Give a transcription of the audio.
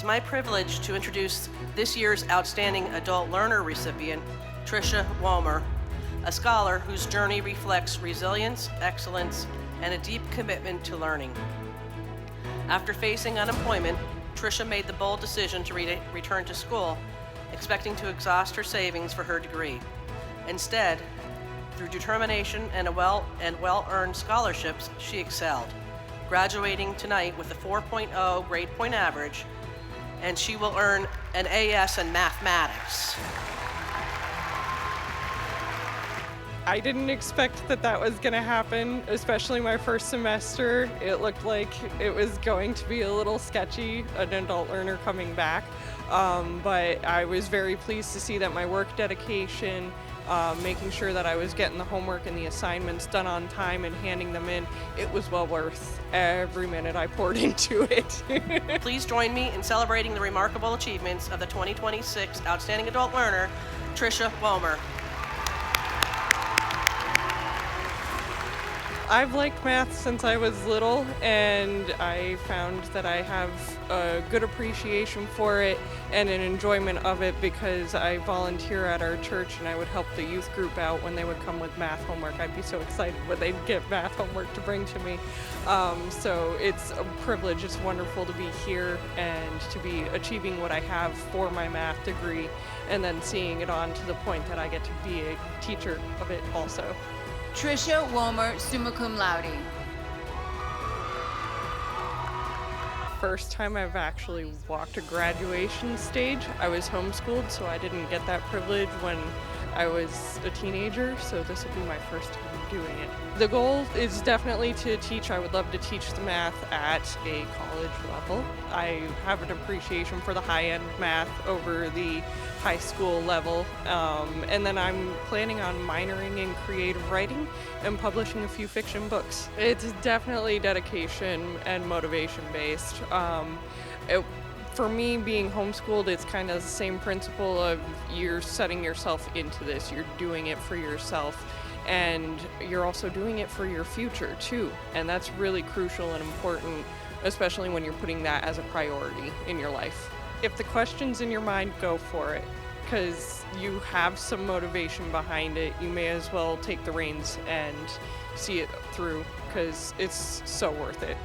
my privilege to introduce this year's Outstanding Adult Learner recipient, Tricia Womer, a scholar whose journey reflects resilience, excellence, and a deep commitment to learning. After facing unemployment, Tricia made the bold decision to return to school, expecting to exhaust her savings for her degree. Instead, through determination and well-earned scholarships, she excelled, graduating tonight with a 4.0 grade point average, and she will earn an AS in mathematics. I didn't expect that was going to happen, especially my first semester. It looked like it was going to be a little sketchy, an adult learner coming back, but I was very pleased to see that my work dedication, making sure that I was getting the homework and the assignments done on time and handing them in, it was well worth every minute I poured into it. Please join me in celebrating the remarkable achievements of the 2026 Outstanding Adult Learner, Tricia Womer. I've liked math since I was little, and I found that I have a good appreciation for it and an enjoyment of it because I volunteer at our church and I would help the youth group out when they would come with math homework. I'd be so excited when they'd get math homework to bring to me. So it's a privilege. It's wonderful to be here and to be achieving what I have for my math degree and then seeing it on to the point that I get to be a teacher of it also. Tricia Womer, summa cum laude. First time I've actually walked a graduation stage. I was homeschooled, so I didn't get that privilege when I was a teenager, so this will be my first time doing it. The goal is definitely to teach. I would love to teach the math at a college level. I have an appreciation for the high-end math over the high school level, and then I'm planning on minoring in creative writing and publishing a few fiction books. It's definitely dedication and motivation based. For me, being homeschooled, it's kind of the same principle of you're setting yourself into this, you're doing it for yourself, and you're also doing it for your future too, and that's really crucial and important, especially when you're putting that as a priority in your life. If the question's in your mind, go for it, because you have some motivation behind it. You may as well take the reins and see it through, because it's so worth it.